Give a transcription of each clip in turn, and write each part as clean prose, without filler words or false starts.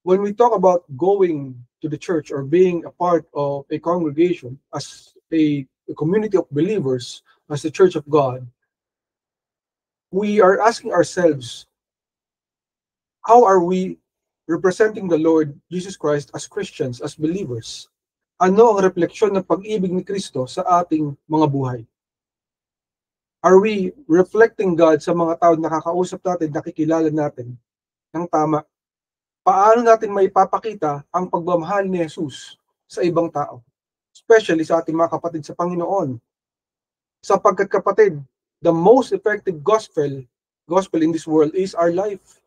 when we talk about going to the church or being a part of a congregation as a community of believers, as the church of God, we are asking ourselves, how are we representing the Lord Jesus Christ as Christians, as believers? Ano ang refleksyon ng pag-ibig ni Kristo sa ating mga buhay? Are we reflecting God sa mga tao na nakakausap natin, nakikilala natin ng tama? Paano natin maipapakita ang pagmamahal ni Jesus sa ibang tao? Especially sa ating mga kapatid sa Panginoon. Sapagkat kapatid, the most effective gospel in this world is our life.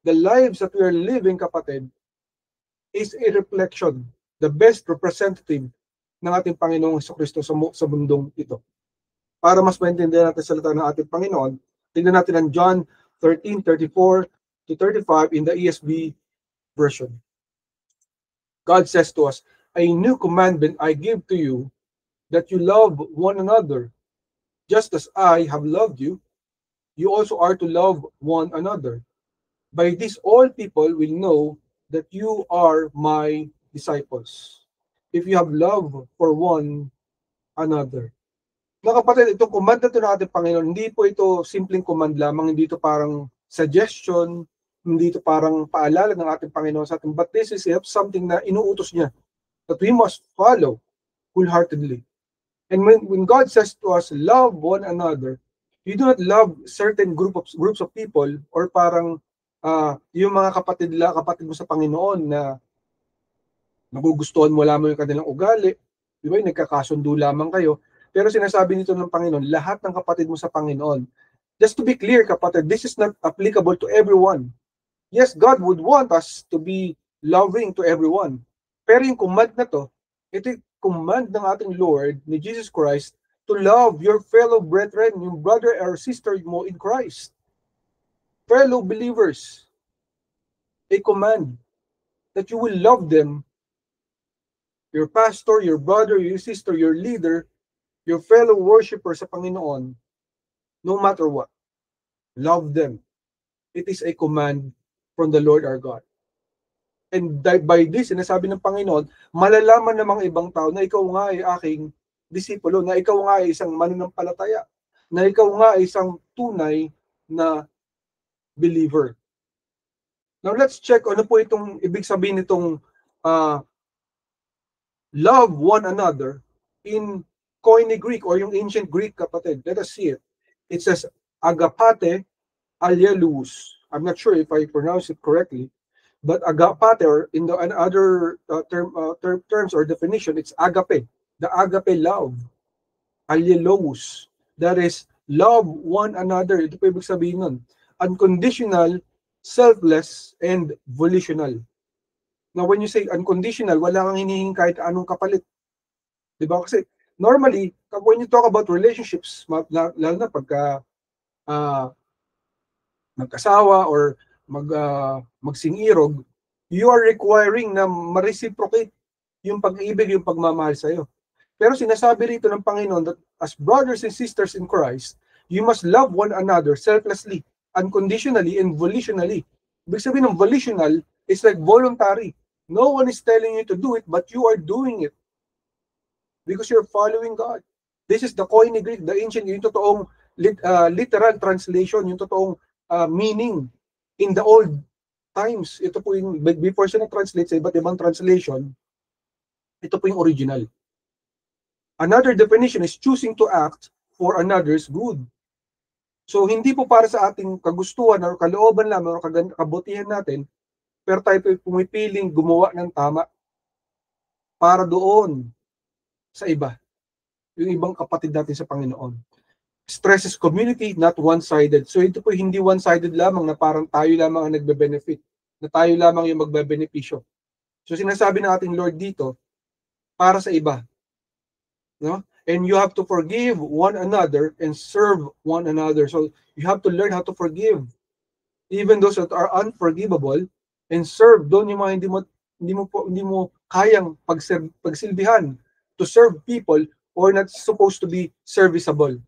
The lives that we are living, kapatid, is a reflection, the best representative ng ating Panginoong Jesucristo sa mundong ito. Para mas maintindihan natin salita ng ating Panginoon, tingnan natin ang John 13:34-35 in the ESV version. God says to us, "A new commandment I give to you, that you love one another. Just as I have loved you, you also are to love one another. By this all people will know that you are my disciples, if you have love for one another." Mga kapatid, itong command na ito ng ating Panginoon, hindi po ito simpleng command lamang, hindi ito parang suggestion, hindi ito parang paalala ng ating Panginoon sa atin, but this is something na inuutos niya that we must follow wholeheartedly. And when God says to us, love one another, you do not love certain groups of people, or parang yung mga kapatid mo sa Panginoon na nagugustuhan mo lamang yung kanilang ugali, di ba? Nagkakasundo lamang kayo. Pero sinasabi nito ng Panginoon, lahat ng kapatid mo sa Panginoon. Just to be clear, kapatid, this is not applicable to everyone. Yes, God would want us to be loving to everyone. Pero yung command na to, ito yung command ng ating Lord, ni Jesus Christ, to love your fellow brethren, yung brother or sister mo in Christ. Fellow believers. A command that you will love them, your pastor, your brother, your sister, your leader, your fellow worshiper sa Panginoon, no matter what. Love them. It is a command from the Lord our God. And by this, sinasabi ng Panginoon, malalaman ng mga ibang tao na ikaw nga ay aking disipulo, na ikaw nga ay isang mananampalataya, na ikaw nga ay isang tunay na believer. Now let's check ano po itong ibig sabihin nitong love one another in Koine Greek or yung ancient Greek, kapatid. Let us see it. It says agapate alielous. I'm not sure if I pronounce it correctly, but agapate, or in the other terms or definition, it's agape. The agape love. Alielous. That is, love one another. Ito po ibig sabihin nun. Unconditional, selfless, and volitional. Now, when you say unconditional, wala kang hinihingi kahit anong kapalit. Diba? Kasi normally, when you talk about relationships, lalo na pagka magkasawa or magsingirog, you are requiring na ma-reciprocate yung pag-ibig, yung pagmamahal sa'yo. Pero sinasabi rito ng Panginoon that as brothers and sisters in Christ, you must love one another selflessly, unconditionally, and volitionally. Ibig sabihin ng volitional is like voluntary. No one is telling you to do it, but you are doing it. Because you're following God. This is the Koine Greek, the ancient, yung totoong literal translation, yung totoong meaning in the old times. Ito po yung, before siya na-translate sa iba't ibang translation, ito po yung original. Another definition is choosing to act for another's good. So, hindi po para sa ating kagustuhan or kalooban lamang o kabutihan natin, pero tayo po pumipiling gumawa ng tama para doon sa iba, yung ibang kapatid natin sa Panginoon. Stresses community, not one-sided. So ito po hindi one-sided lamang na parang tayo lamang ang nagbe-benefit, na tayo lamang yung magbe-benepisyo. So sinasabi ng ating Lord dito, para sa iba. No? And you have to forgive one another and serve one another. So you have to learn how to forgive even those that are unforgivable, and serve doon yung mga hindi mo kayang pagsilbihan, to serve people or not supposed to be serviceable.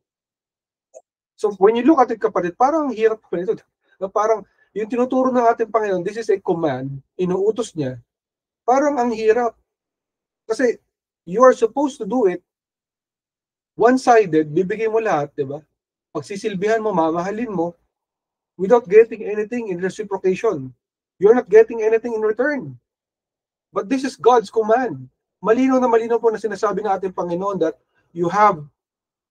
So when you look at it, kapatid, parang hirap po nito. Parang yung tinuturo ng ating Panginoon, this is a command, inuutos niya, parang ang hirap. Kasi you are supposed to do it one-sided, bibigay mo lahat, di ba? Pagsisilbihan mo, mamahalin mo, without getting anything in reciprocation. You're not getting anything in return. But this is God's command. Malinaw na malinaw po na sinasabi ng ating Panginoon that you have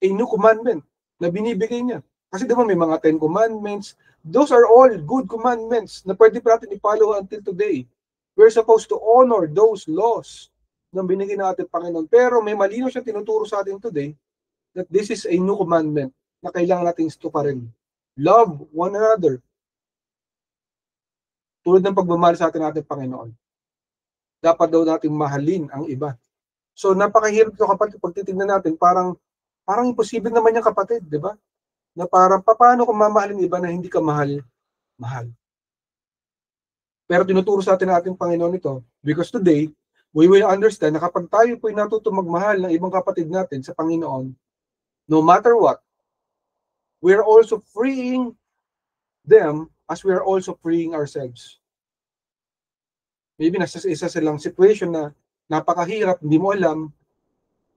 a new commandment na binibigay niya. Kasi di ba may mga 10 commandments, those are all good commandments na pwede pa natin i-follow until today. We're supposed to honor those laws na binigay ng ating Panginoon. Pero may malinaw siya tinuturo sa atin today that this is a new commandment na kailangan natin tuparin. Love one another. Tulad ng pagmamahal sa ating Panginoon. Dapat daw natin mahalin ang iba. So napakahirap ito kapatid, pag titignan natin, parang imposible naman yung kapatid, di ba? Na parang paano kung mamahalin iba na hindi ka mahal. Pero tinuturo sa ating Panginoon ito because today, we will understand na kapag tayo po'y natuto magmahal ng ibang kapatid natin sa Panginoon, no matter what, we are also freeing them as we are also freeing ourselves. Maybe nasa isa silang situation na napakahirap, hindi mo alam,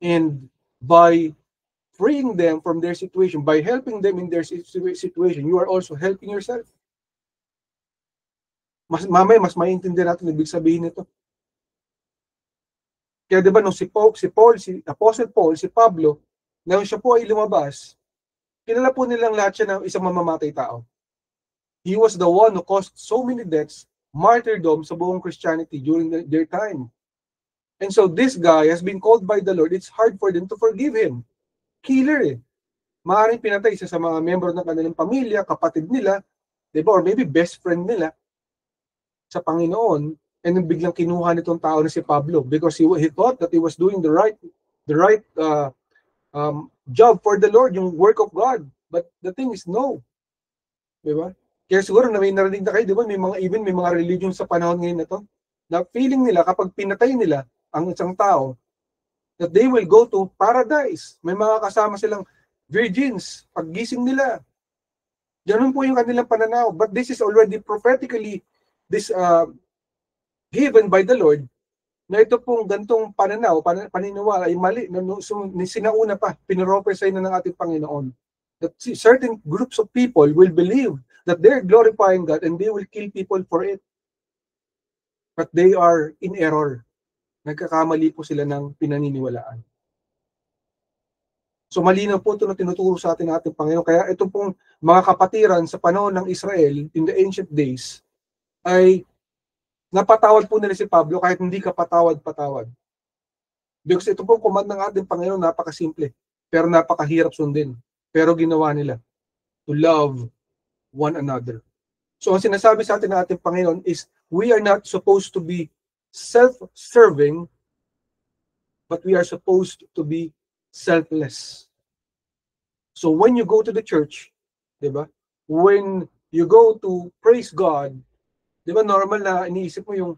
and by freeing them from their situation, by helping them in their situation, you are also helping yourself. Mamaya, mas maintindihan natin ibig sabihin nito. Kaya diba, nung si Apostle Paul, si Pablo, nang siya po ay lumabas, kilala po nilang lahat siya ng isang mamamatay tao. He was the one who caused so many deaths, martyrdom sa buong Christianity during their time. And so this guy has been called by the Lord. It's hard for them to forgive him. Killer eh. Maaaring pinatay siya sa mga membro ng kanilang pamilya, kapatid nila, diba? Or maybe best friend nila sa Panginoon. And then biglang kinuha nitong tao na si Pablo because he thought that he was doing the right job for the Lord, yung work of God. But the thing is, no. Diba? Kaya siguro na may narinig na kayo, diba? May mga religion sa panahon ngayon na to, na feeling nila kapag pinatay nila ang isang tao, that they will go to paradise. May mga kasama silang virgins, paggising nila. Ganun po yung kanilang pananaw. But this is already prophetically given by the Lord, na ito pong gantong pananaw, paniniwala ay mali. Sinauna pa, pinropesay na ng ating Panginoon. That certain groups of people will believe that they're glorifying God and they will kill people for it. But they are in error. Nagkakamali po sila ng pinaniniwalaan. So malinaw po ito na tinuturo sa atin ng ating Panginoon. Kaya itong pong mga kapatiran sa panahon ng Israel in the ancient days ay napatawad po nila si Pablo kahit hindi ka patawad-patawad. Because ito pong command ng ating Panginoon napakasimple pero napakahirap sundin. Pero ginawa nila to love one another. So ang sinasabi sa atin ng ating Panginoon is we are not supposed to be self-serving, but we are supposed to be selfless. So when you go to the church, diba? When you go to praise God, diba normal na iniisip mo yung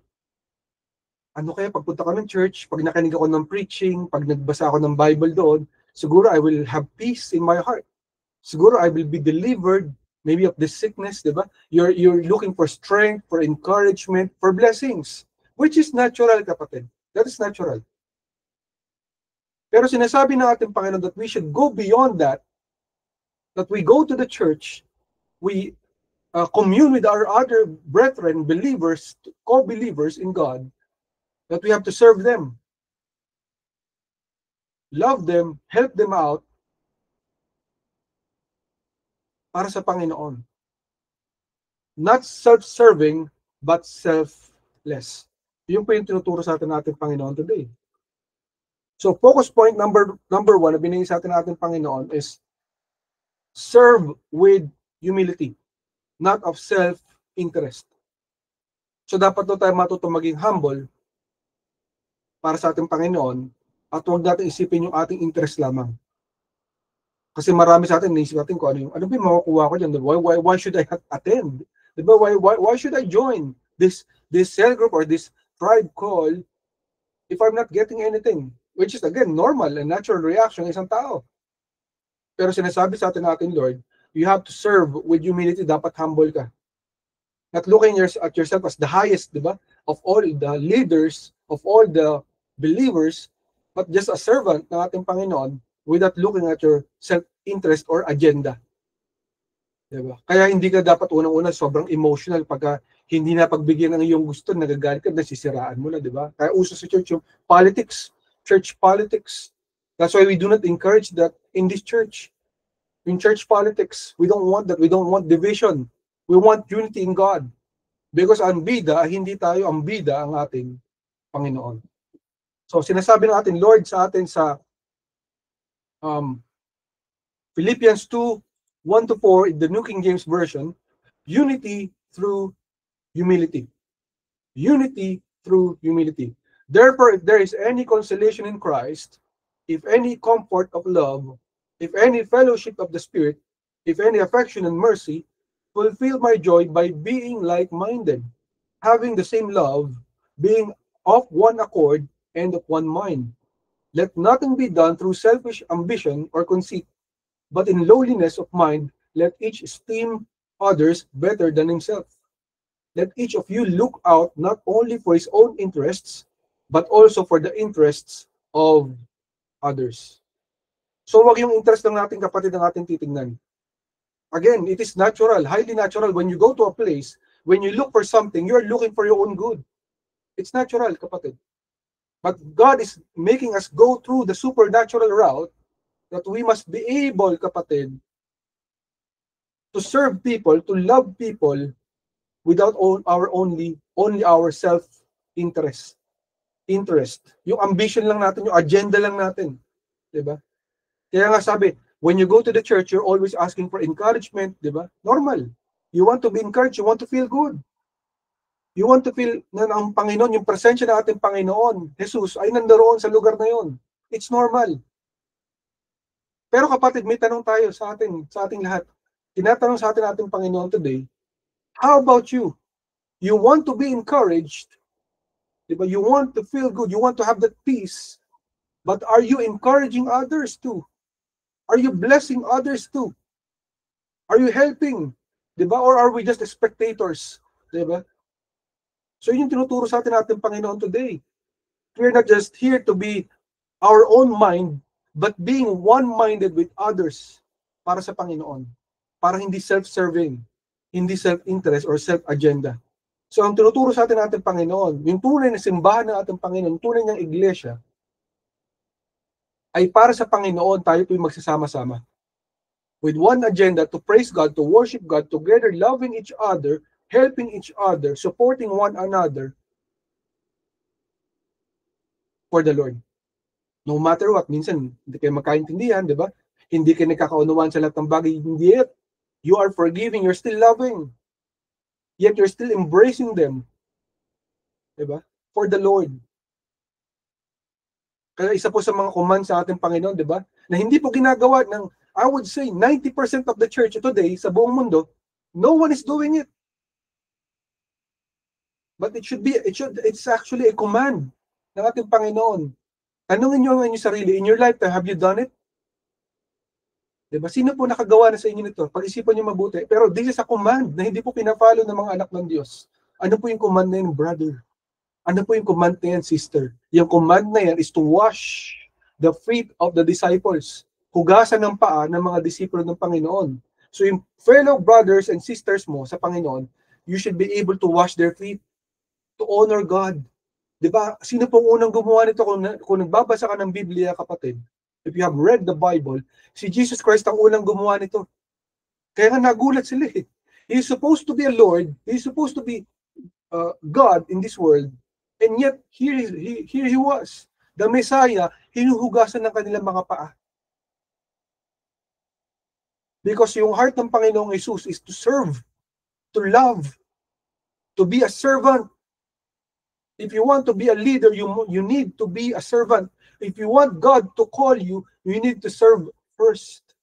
ano kaya pagpunta ko ng church, pag nakinig ako ng preaching, pag nagbasa ako ng Bible doon, siguro I will have peace in my heart. Siguro I will be delivered maybe of this sickness, diba? You're looking for strength, for encouragement, for blessings, which is natural, kapatid. That is natural. Pero sinasabi ng ating Panginoon that we should go beyond that we go to the church, we commune with our other brethren, believers, co-believers in God, that we have to serve them, love them, help them out, para sa Panginoon. Not self-serving, but selfless. Yun po yung tinuturo sa atin natin Panginoon today. So focus point number one na binigay sa atin natin Panginoon is serve with humility, not of self-interest. So dapat daw tayo matutong maging humble para sa ating Panginoon at huwag natin isipin yung ating interest lamang. Kasi marami sa atin, naisip natin kung ano ba yung makukuha ko dyan? Why should I attend? Diba? Why should I join this cell group or this tribe call if I'm not getting anything? Which is again, normal and natural reaction ng isang tao. Pero sinasabi sa atin natin, Lord, you have to serve with humility, dapat humble ka. Not looking at yourself as the highest, di ba? Of all the leaders, of all the believers, but just a servant ng ating Panginoon without looking at your self-interest or agenda. Diba? Kaya hindi ka dapat unang-una sobrang emotional pagka hindi na pagbigyan ng iyong gusto, nagagalit ka, nasisiraan mo na, di ba? Kaya uso sa church yung politics, church politics. That's why we do not encourage that in this church. In church politics, we don't want that. We don't want division. We want unity in God. Because ang bida, hindi tayo ang bida ang ating Panginoon. So sinasabi ng ating Lord sa atin sa Philippians 2:1-4 in the New King James Version, unity through humility. Unity through humility. Therefore, if there is any consolation in Christ, if any comfort of love, if any fellowship of the Spirit, if any affection and mercy, fulfill my joy by being like-minded, having the same love, being of one accord and of one mind. Let nothing be done through selfish ambition or conceit, but in lowliness of mind, let each esteem others better than himself. Let each of you look out not only for his own interests, but also for the interests of others. So wag yung interest ng ating kapatid ang ating titingnan. Again, it is natural, highly natural. When you go to a place, when you look for something, you are looking for your own good. It's natural, kapatid. But God is making us go through the supernatural route that we must be able, kapatid, to serve people, to love people without only our self-interest. Yung ambition lang natin, yung agenda lang natin. Diba? Kaya nga sabi, when you go to the church, you're always asking for encouragement, diba? Normal. You want to be encouraged, you want to feel good. You want to feel na ang Panginoon, yung presensya ng ating Panginoon, Jesus, ay nandaroon sa lugar na yon. It's normal. Pero kapatid, may tanong tayo sa ating lahat. Tinatanong sa ating Panginoon today, how about you? You want to be encouraged, diba? You want to feel good, you want to have that peace, but are you encouraging others too? Are you blessing others too? Are you helping? Diba? Or are we just spectators? Diba? So yun yung tinuturo sa ating Panginoon today. We're not just here to be our own mind, but being one-minded with others para sa Panginoon. Para hindi self-serving, hindi self-interest or self-agenda. So ang tinuturo sa ating Panginoon, yung tunay na simbahan ng ating Panginoon, tunay ng iglesia, ay para sa Panginoon tayo po'y magsasama-sama. With one agenda to praise God, to worship God, together loving each other, helping each other, supporting one another for the Lord. No matter what, minsan hindi kayo magkaintindihan, di ba? Hindi kayo nagkakaunawaan sa lahat ng bagay, hindi yet you are forgiving, you're still loving. Yet you're still embracing them. Di ba? For the Lord. Kaya isa po sa mga command sa ating Panginoon, di ba? Na hindi po ginagawa ng, I would say, 90% of the church today sa buong mundo, no one is doing it. But it's actually a command ng ating Panginoon. Tanungin niyo ang inyong sarili, in your lifetime, have you done it? Diba? Sino po nakagawa na sa inyo nito? Pag-isipan niyo mabuti. Pero this is a command na hindi po pina-follow ng mga anak ng Diyos. Ano po yung command na yun, brother? Ano po yung command na yan, sister? Yung command na yan is to wash the feet of the disciples. Hugasan ng paa ng mga disipulo ng Panginoon. So yung fellow brothers and sisters mo sa Panginoon, you should be able to wash their feet to honor God. Diba? Sino pong unang gumawa nito? Kung nagbabasa ka ng Biblia, kapatid, if you have read the Bible, si Jesus Christ ang unang gumawa nito. Kaya nga nagulat sila eh. He's supposed to be a Lord. He's supposed to be God in this world. And yet, here he was. The Messiah, hinuhugasan ng kanilang mga paa. Because yung heart ng Panginoong Jesus is to serve, to love, to be a servant. If you want to be a leader, you need to be a servant. If you want God to call you, you need to serve first.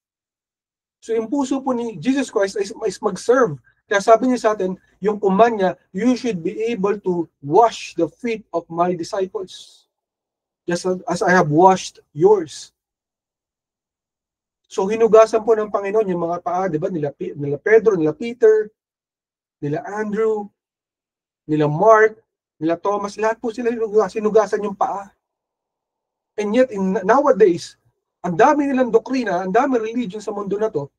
So yung puso po ni Jesus Christ is mag-serve. Kaya sabi niya sa atin, yung command niya, you should be able to wash the feet of my disciples. Just as I have washed yours. So hinugasan po ng Panginoon yung mga paa, di ba? Nila Pedro, nila Peter, nila Andrew, nila Mark, nila Thomas, lahat po sila sinugasan yung paa. And yet, nowadays, ang dami nilang doktrina, ang dami religion sa mundo na to,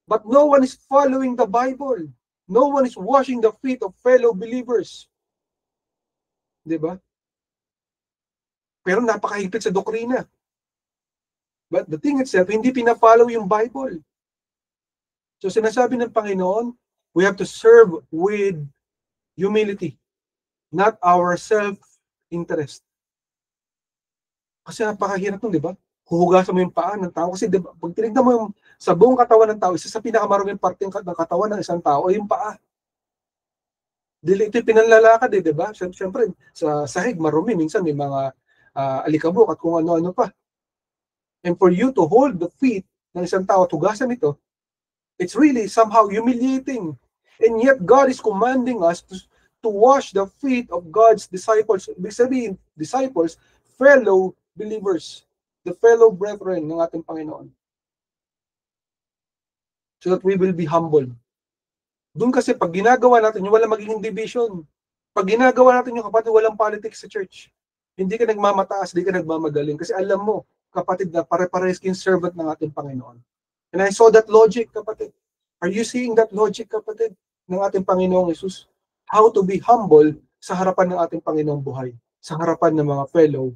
but no one is following the Bible. No one is washing the feet of fellow believers. Diba? Pero napakahigpit sa doktrina. But the thing itself, hindi pina-follow yung Bible. So sinasabi ng Panginoon, we have to serve with humility, not our self-interest. Kasi napakahirap nun, di ba? Huhugasan mo yung paa ng tao. Kasi diba, pag tinignan mo yung sa buong katawan ng tao, isa sa pinakamaruming parte ng katawan ng isang tao ay yung paa. Dili ito pinanlalakad di ba? Siyempre, sa sahig marumi, minsan may mga alikabok at kung ano-ano pa. And for you to hold the feet ng isang tao at hugasan ito, it's really somehow humiliating. And yet God is commanding us to wash the feet of God's disciples, ibig sabihin, disciples, fellow believers, the fellow brethren ng ating Panginoon. So that we will be humble. Doon kasi pag ginagawa natin, yung walang magiging division. Pag ginagawa natin yung kapatid, walang politics sa church. Hindi ka nagmamataas, hindi ka nagmamagaling. Kasi alam mo, kapatid, na pare-pares kayong servant ng ating Panginoon. And I saw that logic, kapatid. Are you seeing that logic, kapatid, ng ating Panginoong Jesus? How to be humble sa harapan ng ating Panginoong buhay, sa harapan ng mga fellow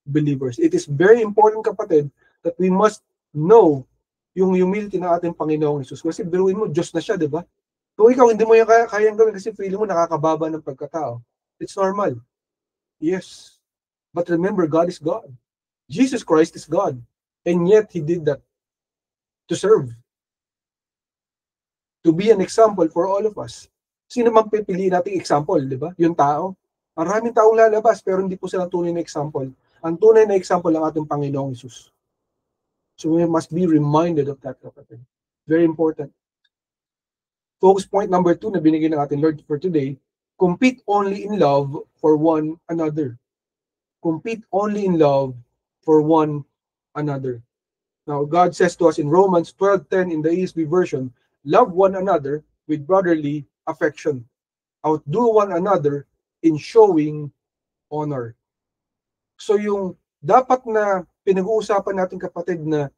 believers. It is very important, kapatid, that we must know yung humility ng ating Panginoong Jesus. Kasi biruin mo, Diyos na siya, di ba? Kung ikaw hindi mo yung kayang gawin kasi feeling mo nakakababa ng pagkatao, it's normal. Yes. But remember, God is God. Jesus Christ is God. And yet, He did that to serve. To be an example for all of us. Sino man pipiliin nating example, di ba? Yung tao. Maraming taong lalabas, pero hindi po sila tunay na example. Ang tunay na example ng ating Panginoong Jesus. So we must be reminded of that, kapatid. Very important. Focus point number 2 na binigay ng ating Lord for today, compete only in love for one another. Compete only in love for one another. Now, God says to us in Romans 12:10 in the ESV version, love one another with brotherly affection. Outdo one another in showing honor. So yung dapat na pinag-uusapan natin, kapatid, na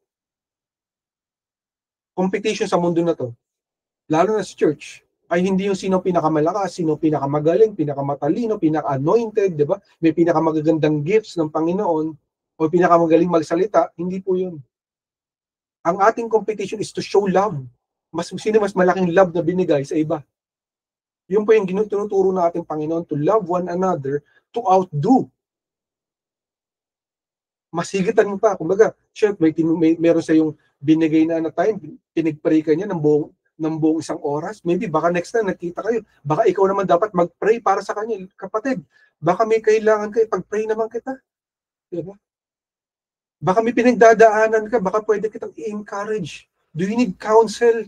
competition sa mundo na to, lalo na sa church, ay hindi yung sino pinakamalakas, sino pinakamagaling, pinakamatalino, pinaka-anointed, di ba? May pinakamagagandang gifts ng Panginoon o pinakamagaling magsalita, hindi po yun. Ang ating competition is to show love. Sino mas malaking love na binigay sa iba. Yun po yung tinuturo ng ating Panginoon, to love one another, to outdo. Mas higitan mo pa. Kumbaga, syempre, meron sa yung binigay na time, pinag-pray ka niya ng buong isang oras. Maybe baka next time nakita kayo, baka ikaw naman dapat mag-pray para sa kanya. Kapatid, baka may kailangan kayo, pag-pray naman kita. Diba? Baka may pinagdadaanan ka, baka pwede kitang i-encourage. Do you need counsel?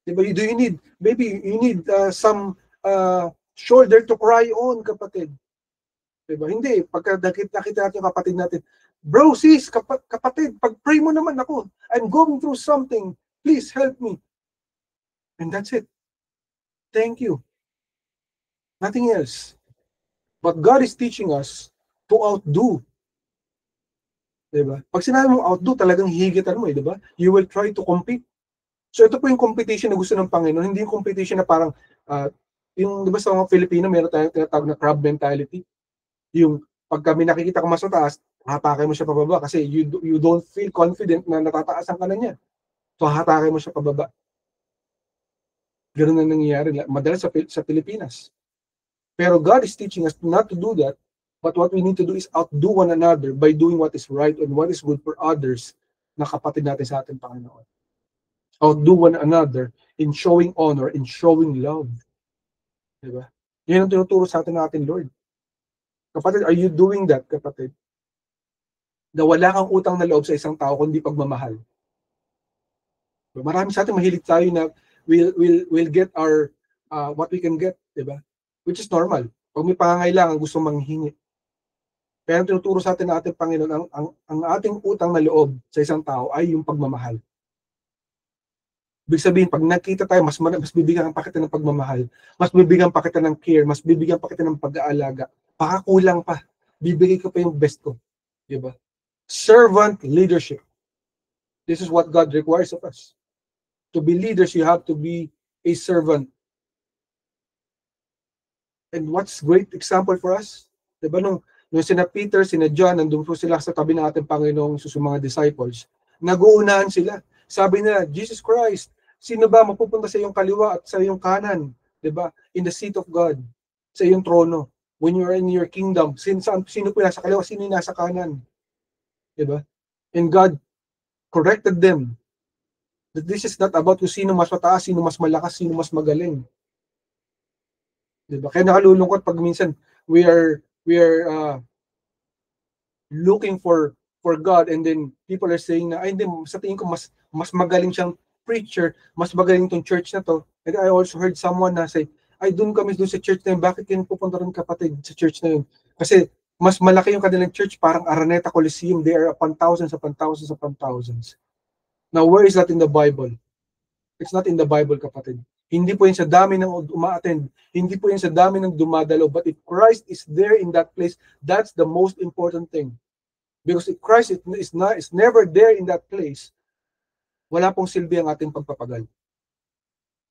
Diba? Do you need, maybe you need some shoulder to cry on, kapatid. Diba? Hindi, pagka nakita natin yung kapatid natin, bro, sis, kapatid, pag-pray mo naman ako. I'm going through something. Please help me. And that's it. Thank you. Nothing else. But God is teaching us to outdo. Diba? Pag sinabi mo outdo, talagang higitan mo, diba? You will try to compete. So ito po yung competition na gusto ng Panginoon. Hindi yung competition na parang, yung diba sa mga Filipino, meron tayong tinatawag na crab mentality. Yung pag kami nakikita ka mas mataas, hatakay mo siya pababa kasi you don't feel confident na natataasan ka na niya. So hatakay mo siya pababa. Ganun na nangyayari madalas sa Pilipinas. Pero God is teaching us not to do that, but what we need to do is outdo one another by doing what is right and what is good for others na kapatid natin sa ating Panginoon. Outdo one another in showing honor, in showing love. Diba? Yan ang tinuturo sa atin ng ating Lord. Kapatid, are you doing that, kapatid? Na wala kang utang na loob sa isang tao kundi pagmamahal. Marami sa atin mahilig tayo na we'll get our what we can get, diba? Which is normal. Pag may pangangailangan, gusto manghingi. Pero tinuturo sa atin ng ating Panginoon, ang ating utang na loob sa isang tao ay yung pagmamahal. Ibig sabihin, pag nakita tayo, mas bibigyan pa kita ng pagmamahal, mas bibigyan pa kita ng care, mas bibigyan pa kita ng pag-aalaga. Baka kulang pa. Bibigay ko pa yung best ko. Diba? Servant leadership. This is what God requires of us. To be leaders, you have to be a servant. And what's great example for us? Diba nung sina Peter, sina John, nandun po sila sa tabi ng ating Panginoong Jesus, mga disciples, nag-uunahan sila. Sabi nila, Jesus Christ, sino ba mapupunta sa iyong kaliwa at sa iyong kanan? Diba? In the seat of God, sa iyong trono. When you are in your kingdom, sino po nasa kaliwa, sino nasa kanan? Diba? And God corrected them that this is not about kung sino mas mataas, sino mas malakas, sino mas magaling. Diba? Kaya nakalulungkot pag minsan we are looking for God, and then people are saying na, ay hindi, sa tingin ko mas magaling siyang preacher, mas magaling tong church na to. And I also heard someone na say, ay doon kami doon sa church na yun, bakit kayo pupunta rin kapatid sa church na yun? Kasi mas malaki yung kanilang church, parang Araneta Coliseum, they are upon thousands upon thousands upon thousands. Now, where is that in the Bible? It's not in the Bible, kapatid. Hindi po yun sa dami ng uma-attend. Hindi po yun sa dami ng dumadalo. But if Christ is there in that place, that's the most important thing. Because if Christ is never there in that place, wala pong silbi ang ating pagpapagal.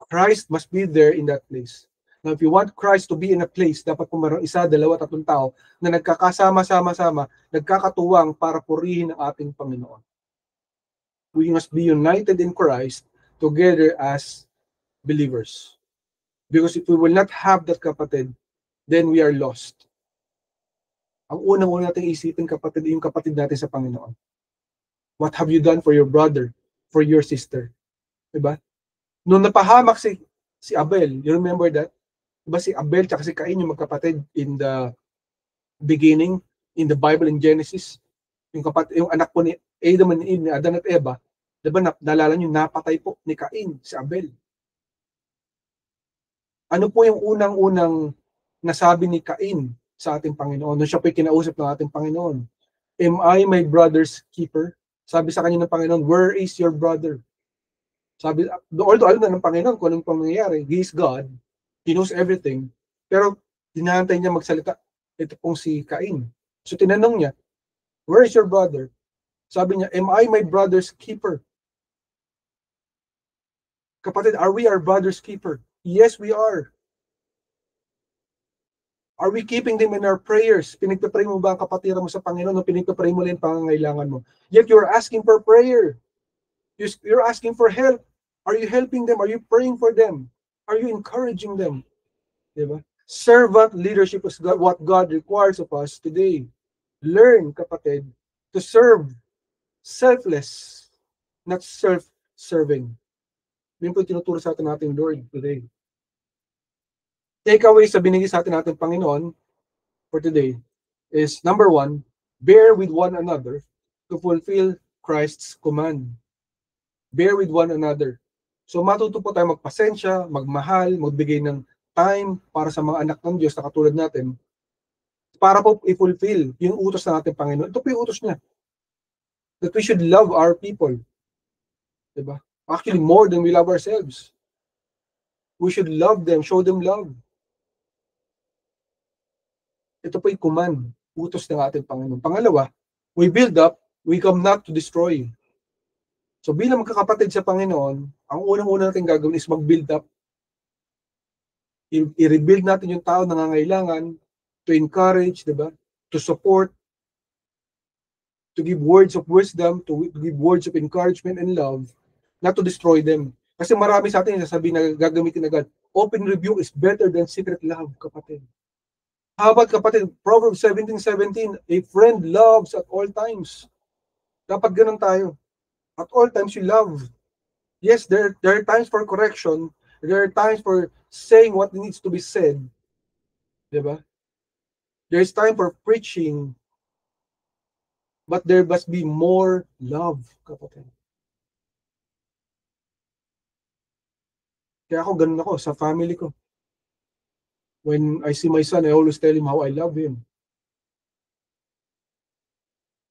Christ must be there in that place. Now, if you want Christ to be in a place, dapat po mayroong isa, dalawa, tatlong tao na nagkakasama-sama-sama, nagkakatuwang para purihin ang ating Panginoon. We must be united in Christ together as believers. Because if we will not have that, kapatid, then we are lost. Ang unang-una nating isipin, kapatid, yung kapatid natin sa Panginoon. What have you done for your brother, for your sister? Diba? Nung napahamak si Abel, you remember that? Diba si Abel at si Cain, yung magkapatid in the beginning, in the Bible, in Genesis, yung anak po ni Adam and Eve, ni Adan at Eva, diba, naalala nyo, napatay po ni Cain, si Abel. Ano po yung unang-unang nasabi ni Cain sa ating Panginoon? Nung siya po kinausap ng ating Panginoon, am I my brother's keeper? Sabi sa kanya ng Panginoon, where is your brother? Sabi, although alam na ng Panginoon kung anong pangyayari, He is God, He knows everything, pero dinahantay niya magsalita. Ito pong si Cain. So tinanong niya, where is your brother? Sabi niya, am I my brother's keeper? Kapatid, are we our brother's keeper? Yes, we are. Are we keeping them in our prayers? Pinagpapray mo ba ang kapatiran mo sa Panginoon o pinagpapray mo lang pangangailangan mo? Yet you're asking for prayer. You're asking for help. Are you helping them? Are you praying for them? Are you encouraging them? Diba? Servant leadership is what God requires of us today. Learn, kapatid, to serve selfless, not self-serving. Yun po tinuturo sa atin nating Lord today. Takeaway sa binigay sa atin nating Panginoon for today is, number one, bear with one another to fulfill Christ's command. Bear with one another. So matuto po tayo magpasensya, magmahal, magbigay ng time para sa mga anak ng Diyos na katulad natin, para po i-fulfill yung utos ng ating Panginoon. Ito po yung utos niya. That we should love our people. Diba? Actually, more than we love ourselves. We should love them, show them love. Ito po yung command, utos ng ating Panginoon. Pangalawa, we build up, we come not to destroy. So bilang magkakapatid sa Panginoon, ang unang-una natin gagawin is mag-build up. I-rebuild natin yung tao na nangangailangan, to encourage, diba? To support, to give words of wisdom, to give words of encouragement and love, not to destroy them. Kasi marami sa atin sasabihin na gagamitin agad, open rebuke is better than secret love, kapatid. How about, kapatid, Proverbs 17:17, a friend loves at all times. Dapat ganun tayo. At all times you love. Yes, there are times for correction. There are times for saying what needs to be said. Diba? There is time for preaching. But there must be more love, kapatid. Kaya ako, ganun ako sa family ko. When I see my son, I always tell him how I love him.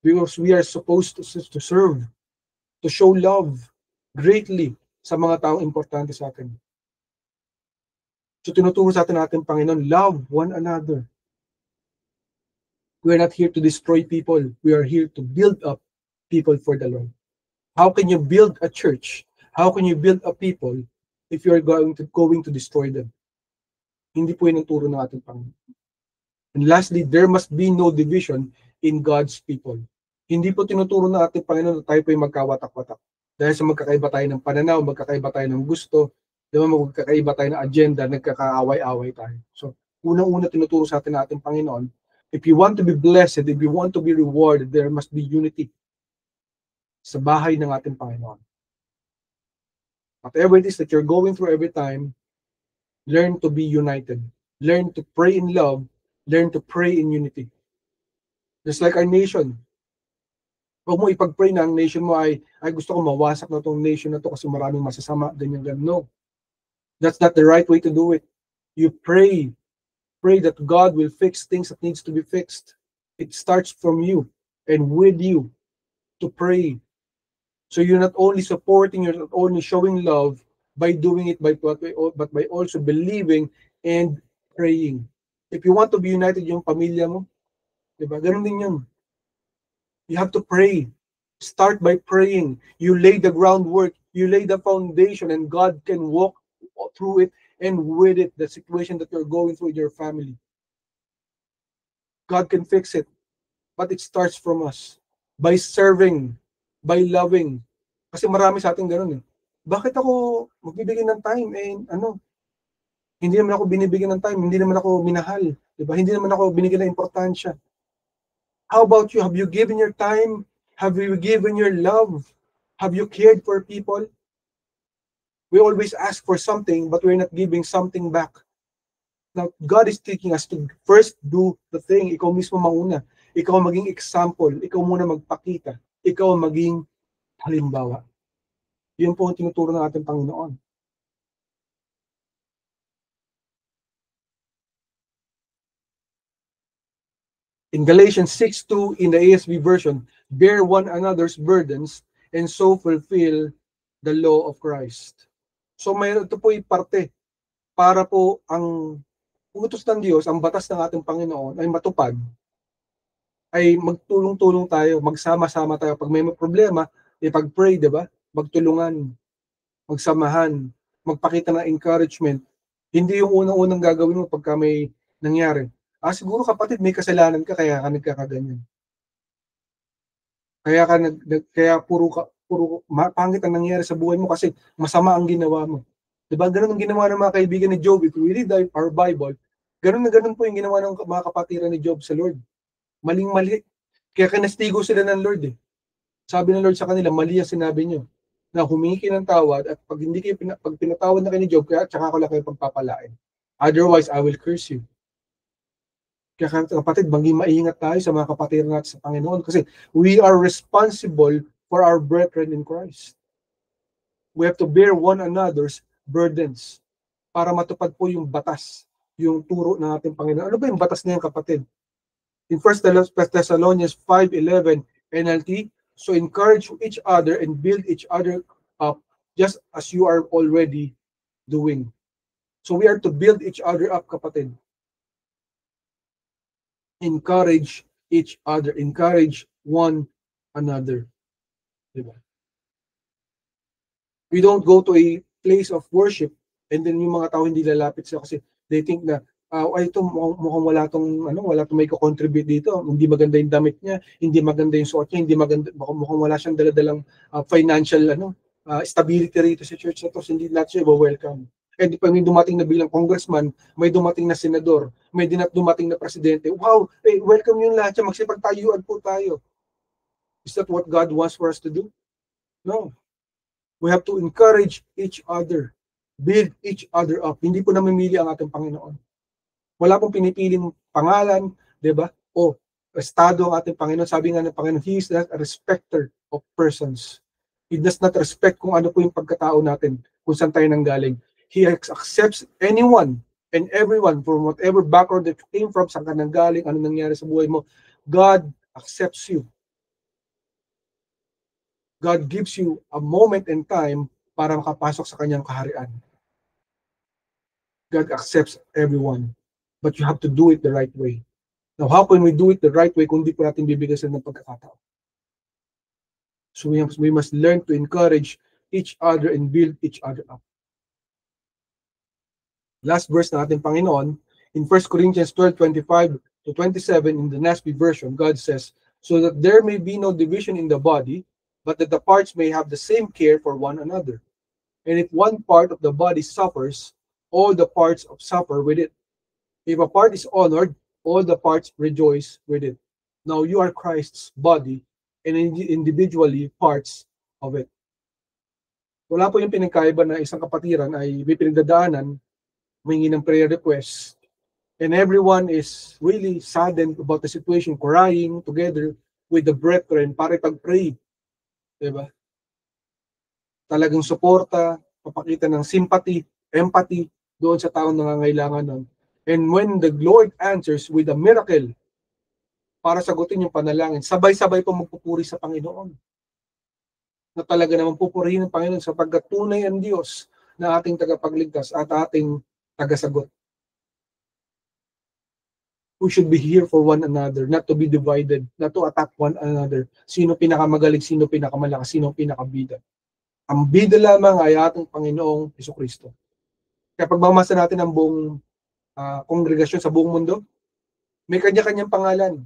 Because we are supposed to serve, to show love greatly sa mga taong importante sa atin. So tinuturo sa atin Panginoon, love one another. We are not here to destroy people. We are here to build up people for the Lord. How can you build a church? How can you build a people if you are going to destroy them? Hindi po yun ang turo ng ating Panginoon. And lastly, there must be no division in God's people. Hindi po tinuturo ng ating Panginoon na tayo po ay magkawatak-watak. Dahil sa magkakaiba tayo ng pananaw, magkakaiba tayo ng gusto, magkakaiba tayo ng agenda, nagkakaaway-away tayo. So, unang-una tinuturo sa atin ng ating Panginoon, if you want to be blessed, if you want to be rewarded, there must be unity sa bahay ng ating Panginoon. Whatever it is that you're going through every time, learn to be united. Learn to pray in love. Learn to pray in unity. Just like our nation. Huwag mo ipag-pray na ang nation mo ay gusto ko mawasak na itong nation na to kasi maraming masasama, ganyan. No. That's not the right way to do it. You pray. Pray that God will fix things that needs to be fixed. It starts from you and with you to pray. So you're not only supporting, you're not only showing love by doing it but by also believing and praying. If you want to be united yung pamilya mo, diba? Ganun din yun. You have to pray. Start by praying. You lay the groundwork, you lay the foundation, and God can walk through it and with it, the situation that you're going through in your family. God can fix it. But it starts from us. By serving, by loving. Kasi marami sa atin ganun eh. Bakit ako magbibigay ng time? Hindi naman ako binibigyan ng time. Hindi naman ako minahal. Diba? Hindi naman ako binigyan ng importansya. How about you? Have you given your time? Have you given your love? Have you cared for people? We always ask for something, but we're not giving something back. Now, God is teaching us to first do the thing. Ikaw mismo mauna. Ikaw maging example. Ikaw muna magpakita. Ikaw maging halimbawa. Yun po ang tinuturo ng ating Panginoon. In Galatians 6:2 in the ASV version, bear one another's burdens and so fulfill the law of Christ. So ito po yung parte para po ang utos ng Diyos, ang batas ng ating Panginoon ay matupad, ay magtulong-tulong tayo, magsama-sama tayo. Pag may problema, ipag-pray, diba? Magtulungan, magsamahan, magpakita ng encouragement. Hindi yung unang-unang gagawin mo pagka may nangyari. Siguro kapatid, may kasalanan ka, kaya ka nagkakaganyan. Kaya puro pangit ang nangyari sa buhay mo kasi masama ang ginawa mo. Diba? Ganun ang ginawa ng mga kaibigan ni Job. If we read our Bible, ganun po yung ginawa ng mga kapatiran ni Job sa Lord. Maling-mali. Kaya kinastigo sila ng Lord eh. Sabi ng Lord sa kanila, mali ang sinabi nyo na humingi ng tawad at pag hindi kayo pag pinatawad na kayo ni Job, kaya tsaka ko lang kayo pagpapalain. Otherwise, I will curse you. Kaya kapatid, maging maingat tayo sa mga kapatiran natin sa Panginoon kasi we are responsible for our brethren in Christ. We have to bear one another's burdens para matupad po yung batas, yung turo ng ating Panginoon. Ano ba yung batas na yan, kapatid? In 1 Thessalonians 5:11 NLT, so encourage each other and build each other up just as you are already doing. So we are to build each other up, kapatid. Encourage each other. Encourage one another. Diba? We don't go to a place of worship and then yung mga tao hindi lalapit sila kasi they think na ito mukhang wala tong may ko-contribute dito. Hindi maganda yung damit niya, hindi maganda yung suot niya, hindi maganda, mukhang wala siyang dala-dalang financial stability rito sa church na to. Hindi lahat siya welcome. And pag may dumating na bilang congressman, may dumating na senador, may dumating na presidente, wow, welcome yung lahat siya, magsipagtayuan po tayo. Is that what God wants for us to do? No. We have to encourage each other, build each other up. Hindi po namimili ang ating Panginoon. Wala pong pinipiling pangalan, di ba? O estado ang ating Panginoon. Sabi nga ng Panginoon, He is not a respecter of persons. He does not respect kung ano po yung pagkatao natin, kung saan tayo nanggaling. He accepts anyone and everyone from whatever background that you came from, saan ka nanggaling, ano nangyari sa buhay mo. God accepts you. God gives you a moment in time para makapasok sa kanyang kaharian. God accepts everyone, but you have to do it the right way. Now, how can we do it the right way kung di po natin bibigyan sila ng pagkakataon? So we must learn to encourage each other and build each other up. Last verse na ating Panginoon, in 1 Corinthians 12:25 to 27 in the NASB version, God says, so that there may be no division in the body, but that the parts may have the same care for one another. And if one part of the body suffers, all the parts suffer with it. If a part is honored, all the parts rejoice with it. Now you are Christ's body, and individually parts of it. Wala po yung pinagkaiba na isang kapatiran ay may pinagdadaanan, humingi ng prayer request, and everyone is really saddened about the situation, crying together with the brethren para pag-pray. Diba? Talagang suporta, papakita ng sympathy, empathy doon sa taong nangangailangan nun. And when the Lord answers with a miracle para sagutin yung panalangin, sabay-sabay po magpupuri sa Panginoon. Na talaga naman pupurihin ng Panginoon sapagkat tunay ang Diyos na ating tagapagligtas at ating tagasagot. We should be here for one another, not to be divided, not to attack one another. Sino pinakamagaling, sino pinakamalakas, sino pinakabida. Ang bida lamang ay ating Panginoong Jesucristo. Kaya pagmamasa natin ang buong kongregasyon sa buong mundo, may kanya-kanyang pangalan,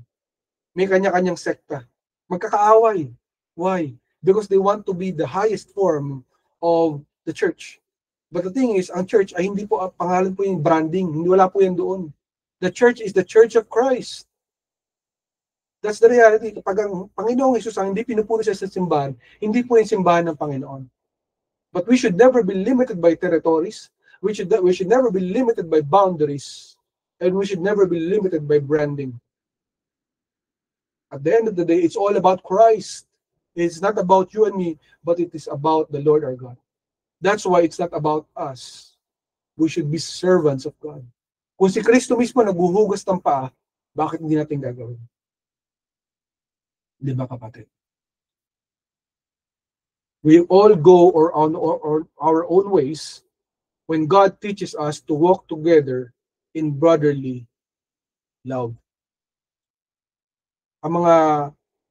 may kanya-kanyang sekta. Magkakaaway. Why? Because they want to be the highest form of the church. But the thing is, ang church ay hindi po, pangalan po yung branding, hindi wala po yan doon. The church is the church of Christ. That's the reality. Kapag ang Panginoong Jesus ang hindi pinupuri sa simbahan, hindi po yung simbahan ng Panginoon. But we should never be limited by territories. We should never be limited by boundaries. And we should never be limited by branding. At the end of the day, it's all about Christ. It's not about you and me, but it is about the Lord our God. That's why it's not about us. We should be servants of God. Kung si Kristo mismo naghuhugas ng paa, bakit hindi natin gagawin? Di ba, kapatid? We all go on our own ways when God teaches us to walk together in brotherly love. Ang mga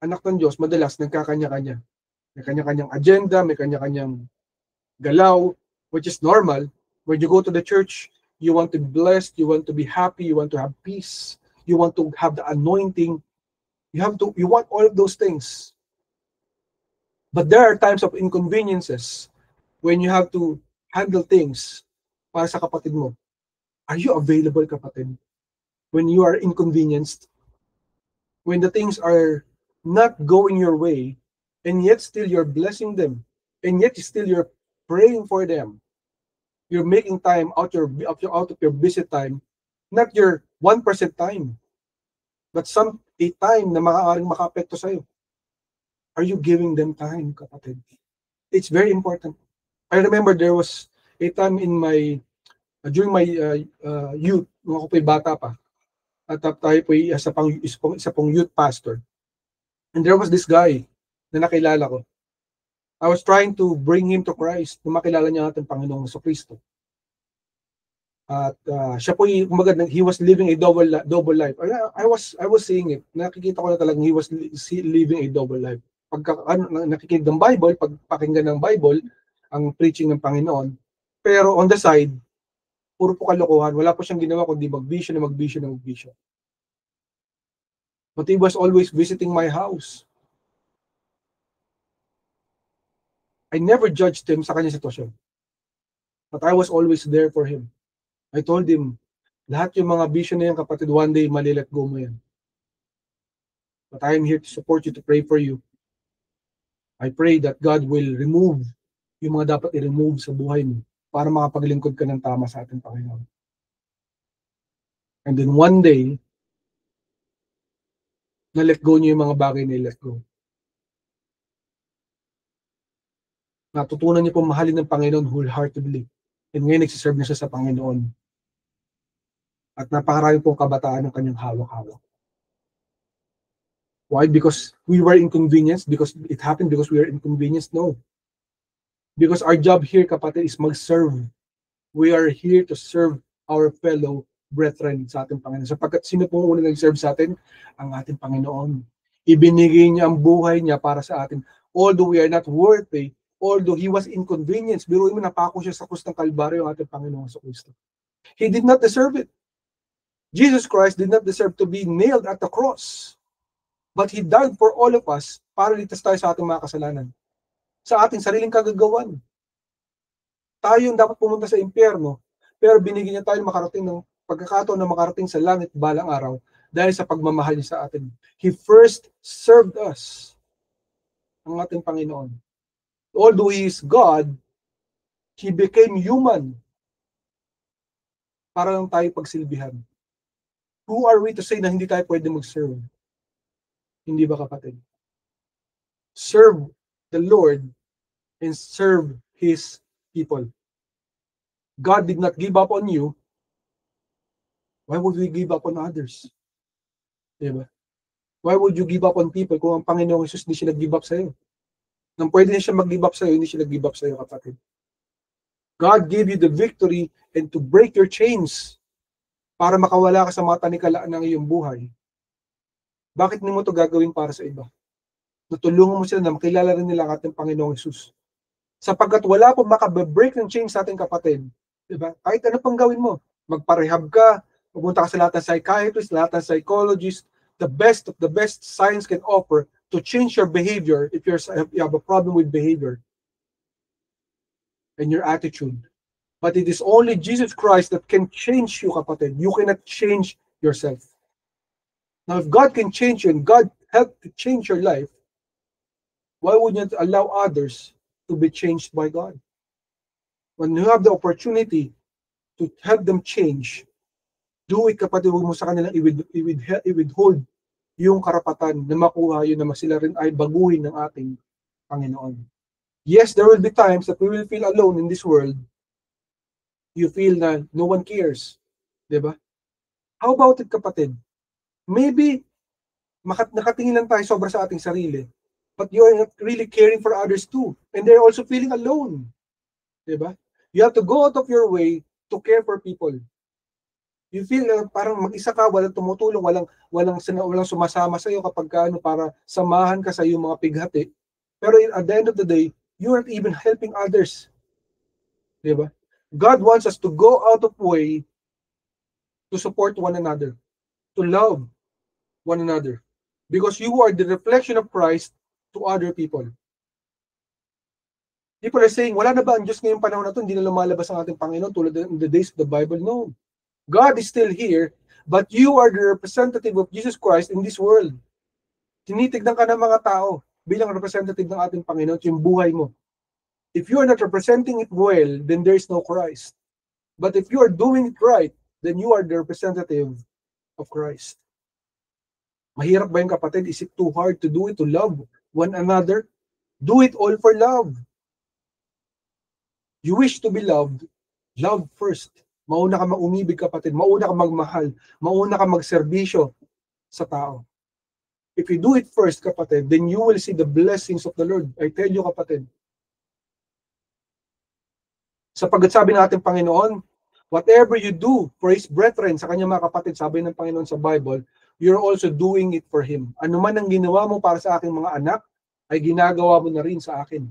anak ng Diyos, madalas nagkakanya-kanya. May kanya-kanyang agenda, may kanya-kanyang galaw, which is normal. When you go to the church, you want to be blessed, you want to be happy, you want to have peace, you want to have the anointing. You want all of those things. But there are times of inconveniences when you have to handle things para sa kapatid mo. Are you available, kapatid? When you are inconvenienced, when the things are not going your way, and yet still you're blessing them, and yet still you're praying for them. You're making time out of your busy time, not your 1% time, but a time na maaaring makaapekto sa'yo. Are you giving them time, kapatid? It's very important. I remember there was a time during my youth, nung ako po'y bata pa, at tayo po'y isa pong youth pastor. And there was this guy na nakilala ko. I was trying to bring him to Christ, na makilala niya ating Panginoong Jesucristo. At siya po, he was living a double life. I was seeing it. Nakikita ko na talagang he was living a double life. Pagka nakikinig ng Bible, pagpakinggan ng Bible, ang preaching ng Panginoon. Pero on the side, puro po kalokohan. Wala po siyang ginawa kundi magbisyo. But he was always visiting my house. I never judged him sa kanyang sitwasyon. But I was always there for him. I told him, lahat yung mga vision na yan, kapatid, one day, malilet go mo yan. But I am here to support you, to pray for you. I pray that God will remove yung mga dapat i-remove sa buhay mo para makapaglingkod ka ng tama sa ating Panginoon. And then one day, na-let go niyo yung mga bagay na let go. Natutunan niyo po mahalin ng Panginoon wholeheartedly. And ngayon nagsiserve na siya sa Panginoon. At napakarami pong kabataan ng kanyang hawak-hawak. Why? Because we were inconvenienced? Because it happened because we were inconvenienced? No. Because our job here, kapatid, is mag-serve. We are here to serve our fellow brethren sa ating Panginoon. Sapagkat sino po una nag-serve sa atin? Ang ating Panginoon. Ibinigay niya ang buhay niya para sa atin. Although we are not worthy, although He was inconvenienced, biruin mo, napako siya sa krus ng Kalbaryo ang ating Panginoon sa Kristo. He did not deserve it. Jesus Christ did not deserve to be nailed at the cross. But He died for all of us para ligtas tayo sa ating mga kasalanan. Sa ating sariling kagagawan. Tayo yung dapat pumunta sa impyerno, pero binigyan niya tayo makarating ng pagkakataon na makarating sa langit balang araw dahil sa pagmamahal niya sa atin. He first served us, ang ating Panginoon. Although He is God, He became human para lang tayo pagsilbihan. Who are we to say na hindi tayo pwede mag-serve? Hindi ba, kapatid? Serve the Lord and serve His people. God did not give up on you. Why would we give up on others? Diba? Why would you give up on people kung ang Panginoong Jesus hindi siya nag-give up sa'yo? Nang pwede niya siya mag-give up sa'yo, hindi siya nag-give up sa'yo, kapatid. God gave you the victory and to break your chains para makawala ka sa mga tanikalaan ng iyong buhay. Bakit mo ito gagawin para sa iba? Natulungan mo sila na makilala rin nila ang ating Panginoong Jesus. Sapagkat wala po makabreak ng chains sa ating kapatid. Diba? Kahit ano pang gawin mo, magparehab ka, pumunta ka sa lahat ng psychiatrist, lahat ng psychologist, the best of the best science can offer to change your behavior if you have a problem with behavior and your attitude. But it is only Jesus Christ that can change you, kapatid. You cannot change yourself. Now, if God can change you and God helped to change your life, why would you not allow others to be changed by God? When you have the opportunity to help them change, do it, kapatid. Huwag mo sa kanila i-withhold yung karapatan na makuha yun na sila rin ay baguhin ng ating Panginoon. Yes, there will be times that we will feel alone in this world. You feel na no one cares. Diba? How about it, kapatid? Maybe nakatingin lang tayo sobra sa ating sarili, but you are not really caring for others too. And they're also feeling alone. Diba? You have to go out of your way to care for people. You feel parang mag-isa ka, walang tumutulong, walang sumasama sa iyo kapag para samahan ka sa iyong mga pighati. Pero at the end of the day, you aren't even helping others. Diba? God wants us to go out of way to support one another, to love one another, because you are the reflection of Christ to other people. People are saying, wala na ba ang Diyos ngayong panahon na ito? Hindi na lumalabas ang ating Panginoon tulad in the days of the Bible? No. God is still here, but you are the representative of Jesus Christ in this world. Tinitignan ka ng mga tao bilang representative ng ating Panginoon, yung buhay mo. If you are not representing it well, then there is no Christ. But if you are doing it right, then you are the representative of Christ. Mahirap ba yung kapatid? Is it too hard to do it, to love one another? Do it all for love. You wish to be loved, love first. Mauna ka maumibig, kapatid. Mauna ka magmahal. Mauna ka magserbisyo sa tao. If you do it first, kapatid, then you will see the blessings of the Lord. I tell you, kapatid. Sapagkat sabi ng ating Panginoon, whatever you do for His brethren, sa kanyang mga kapatid, sabi ng Panginoon sa Bible, you're also doing it for Him. Ano man ang ginawa mo para sa aking mga anak, ay ginagawa mo na rin sa akin.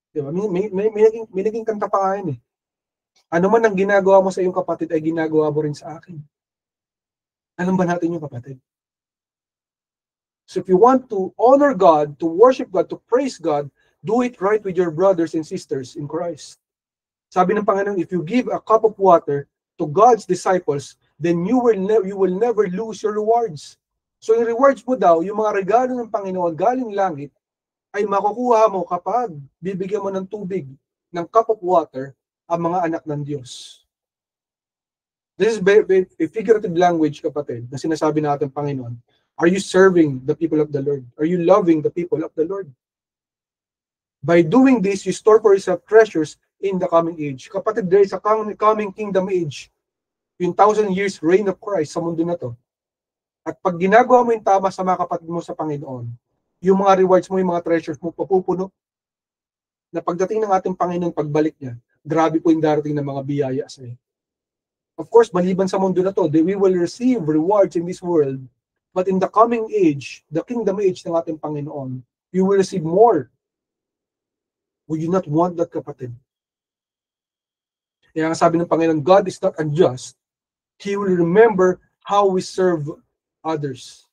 Diba? May naging kanta pa kain eh. Ano man ang ginagawa mo sa iyong kapatid, ay ginagawa mo rin sa akin. Alam ba natin yung kapatid? So if you want to honor God, to worship God, to praise God, do it right with your brothers and sisters in Christ. Sabi ng Panginoon, if you give a cup of water to God's disciples, then you will never lose your rewards. So yung rewards mo daw, yung mga regalo ng Panginoon galing langit, ay makukuha mo kapag bibigyan mo ng tubig, ng cup of water, ang mga anak ng Diyos. This is a figurative language, kapatid, na sinasabi natin, Panginoon. Are you serving the people of the Lord? Are you loving the people of the Lord? By doing this, you store for yourself treasures in the coming age. Kapatid, there is a coming kingdom age. Yung 1,000 years reign of Christ sa mundo na to. At pag ginagawa mo yung tama sa mga kapatid mo sa Panginoon, yung mga rewards mo, yung mga treasures mo, papupuno. na pagdating ng ating Panginoon, pagbalik niya, grabe po yung darating ng mga biyaya sa iyo. Of course, maliban sa mundo na to, we will receive rewards in this world, but in the coming age, the kingdom age ng ating Panginoon, you will receive more. Would you not want that, kapatid? Kaya nga sabi ng Panginoon, God is not unjust. He will remember how we serve others.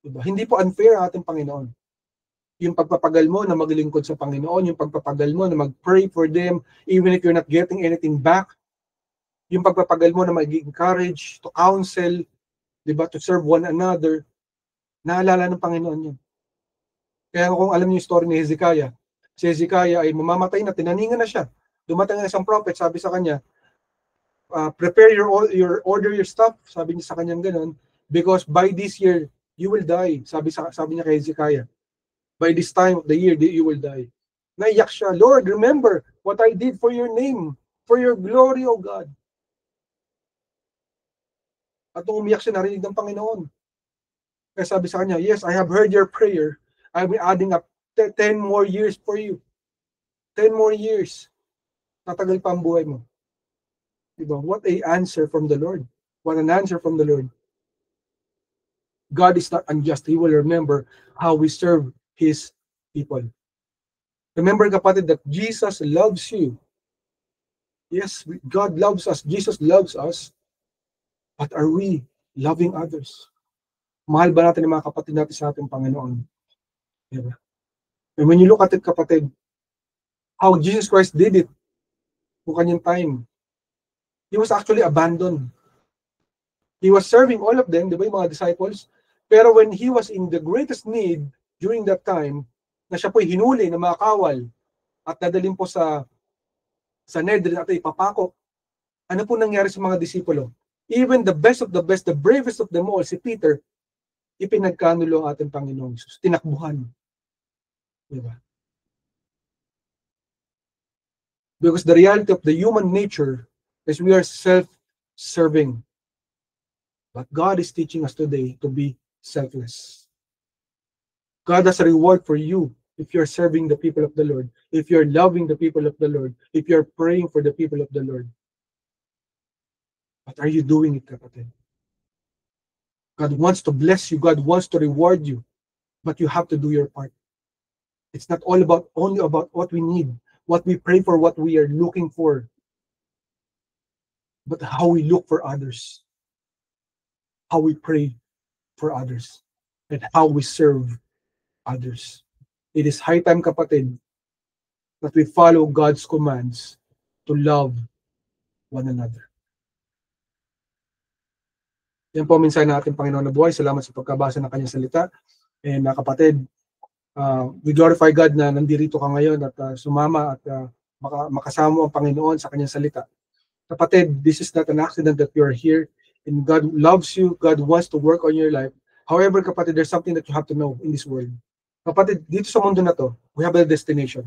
Diba? Hindi po unfair ang ating Panginoon. Yung pagpapagal mo na maglingkod sa Panginoon, yung pagpapagal mo na mag-pray for them, even if you're not getting anything back, yung pagpapagal mo na mag-encourage, to counsel, diba, to serve one another, naalala ng Panginoon yun. Kaya kung alam niyo yung story ni Hezekiah, si Hezekiah ay mamamatay na, tinaningan na siya. Dumating na isang prophet, sabi sa kanya, prepare order your stuff, sabi niya sa kanyang ganun, because by this year, you will die. Sabi niya kay Hezekiah, by this time of the year, you will die. Naiyak siya, Lord, remember what I did for your name, for your glory, O God. At nung umiyak siya, narinig ng Panginoon. Kaya sabi sa kanya, yes, I have heard your prayer. I'll be adding up 10 more years for you. 10 more years. Tatagal pa ang buhay mo. Diba? What a answer from the Lord. What an answer from the Lord. God is not unjust. He will remember how we serve His people. Remember, kapatid, that Jesus loves you. Yes, God loves us. Jesus loves us. But are we loving others? Mahal ba natin ang mga kapatid natin sa ating Panginoon? Diba? And when you look at it, kapatid, how Jesus Christ did it kung kanyang time, He was actually abandoned. He was serving all of them, di ba, yung mga disciples? Pero when He was in the greatest need during that time, na siya po'y hinuli na mga kawal at dadalhin po sa Sanhedrin at ipapako, ano po nangyari sa mga disipulo? Even the best, the bravest of them all, si Peter, ipinagkanulo ang ating Panginoong Jesus. Tinakbuhan. Diba? Because the reality of the human nature is we are self-serving. But God is teaching us today to be selfless. God has a reward for you if you're serving the people of the Lord, if you're loving the people of the Lord, if you're praying for the people of the Lord. But are you doing it, kapatid? God wants to bless you. God wants to reward you. But you have to do your part. It's not only about what we need, what we pray for, what we are looking for, but how we look for others, how we pray for others, and how we serve others. It is high time, kapatid, that we follow God's commands to love one another. Yan po minsan natin, Panginoon na buhay. Salamat sa pagkabasa ng kanyang salita. And kapatid, we glorify God na nandirito ka ngayon at sumama at makasama ang Panginoon sa kanyang salita. Kapatid, this is not an accident that you are here. And God loves you. God wants to work on your life. However, kapatid, there's something that you have to know in this world. Kapatid, dito sa mundo na to, we have a destination.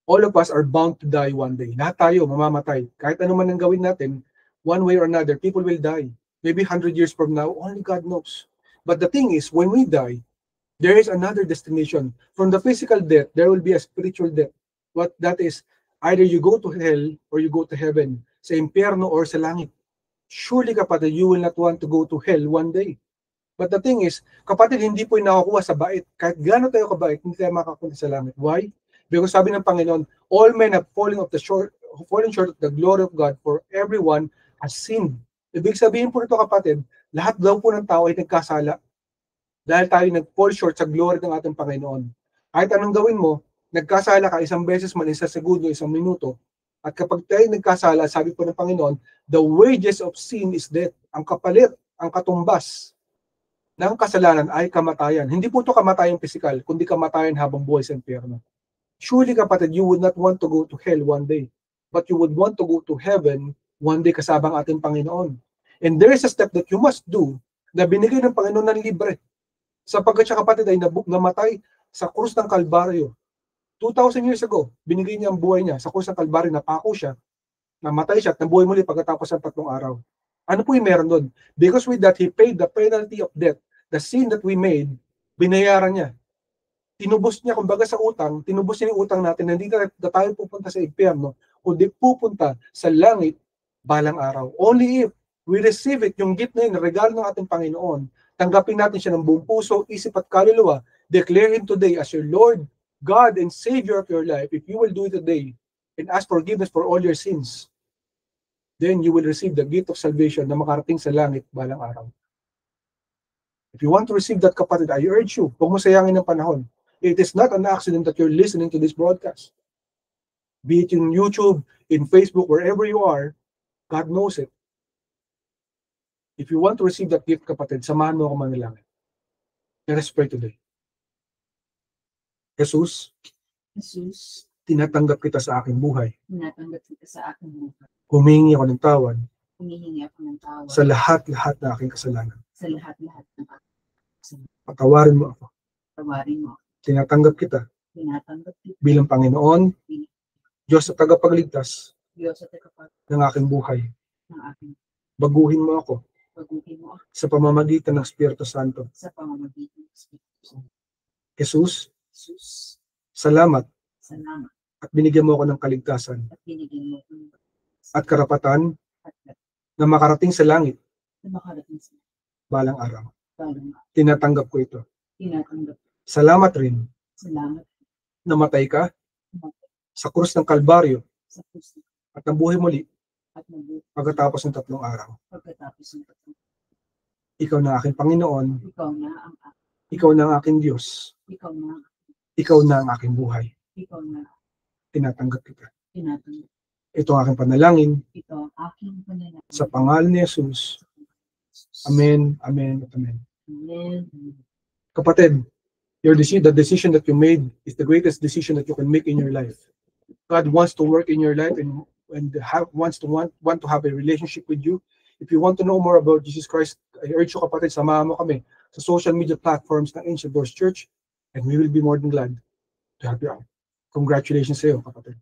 All of us are bound to die one day. Lahat tayo mamamatay. Kahit ano man ang gawin natin, one way or another, people will die. Maybe 100 years from now, only God knows. But the thing is, when we die, there is another destination. From the physical death, there will be a spiritual death. What that is, either you go to hell or you go to heaven, sa impyerno or sa langit. Surely, kapatid, you will not want to go to hell one day. But the thing is, kapatid, hindi po yung nakakuha sa bait. Kahit gaano tayo kabait, hindi tayo makapunta sa langit. Why? Because sabi ng Panginoon, all men have fallen short of the glory of God, for everyone has sinned. Ibig sabihin po nito, kapatid, lahat daw po ng tao ay nagkasala. Dahil tayo nag-fall short sa glory ng ating Panginoon. Kahit anong gawin mo, nagkasala ka isang beses man, isang segundo, isang minuto. At kapag tayo nagkasala, sabi po ng Panginoon, the wages of sin is death. Ang kapalit, ang katumbas ng kasalanan ay kamatayan. Hindi po ito kamatayan physical, kundi kamatayan habang buhay sa impyerno. Surely, kapatid, you would not want to go to hell one day, but you would want to go to heaven one day kasama ang ating Panginoon. And there is a step that you must do na binigay ng Panginoon ng libre. Sapagkat siya, kapatid, ay namatay sa krus ng Kalbaryo. 2,000 years ago, binigay niya ang buhay niya sa krus ng Kalbaryo, napako siya, namatay siya at nabuhay muli pagkatapos ng 3 araw. Ano po yung meron doon? Because with that, He paid the penalty of death. The sin that we made, binayaran niya. tinubos niya, kumbaga sa utang, tinubos niya yung utang natin, hindi na tayo pupunta sa impyerno, kundi pupunta sa langit balang araw. Only if we receive it, yung gift na yun, regalo ng ating Panginoon, tanggapin natin siya ng buong puso, isip at kaluluwa, declare Him today as your Lord, God, and Savior of your life. If you will do it today, and ask forgiveness for all your sins, then you will receive the gift of salvation na makarating sa langit balang araw. If you want to receive that, kapatid, I urge you, huwag mo sayangin ng panahon. It is not an accident that you're listening to this broadcast. Be it in YouTube, in Facebook, wherever you are, God knows it. If you want to receive that gift, kapatid, samahan mo ako manalangin. Let us pray today. Jesus, tinatanggap kita sa aking buhay. Tinatanggap kita sa aking buhay. Humingi ako ng tawad Humihingi ako ng tawad sa lahat-lahat na aking kasalanan. sa lahat-lahat ng aking kasalanan. Patawarin mo ako. Tawarin mo. Tinatanggap kita Tinatanggap kita bilang Panginoon, Diyos at tagapagligtas Diyos at kapag ng aking buhay. ng aking Baguhin mo ako pagbuhay mo ako sa pamamagitan ng Espiritu Santo. sa pamamagitan ng Espiritu Santo. Jesus, Jesus, salamat salamat at binigyan mo ako ng kaligtasan at binigyan mo ako ng at karapatan at na makarating sa langit na makarating sa balang araw. balang araw. Tinatanggap ko ito. Tinatanggap. Salamat rin Salamat namatay ka Namatay. sa krus ng Kalbaryo sa puso at nabuhay muli at mabuti pagkatapos ng 3 araw. pagkatapos ng tatlong. Ikaw na aking Panginoon, Ikaw na ang ikaw na ang aking Diyos, ikaw na ikaw na ang aking buhay. ikaw na Tinatanggap kita. tinatanggap. Ito ang aking panalangin Ito ang aking panalangin. sa pangalan ni Jesus. Amen, amen, at amen. Amen. Kapatid, the decision that you made is the greatest decision that you can make in your life. God wants to work in your life and wants to want to have a relationship with you. If you want to know more about Jesus Christ, I urge you, kapatid, samahan mo kami sa social media platforms ng Ancient Doors Church, and we will be more than glad to help you out. Congratulations sa iyo, kapatid.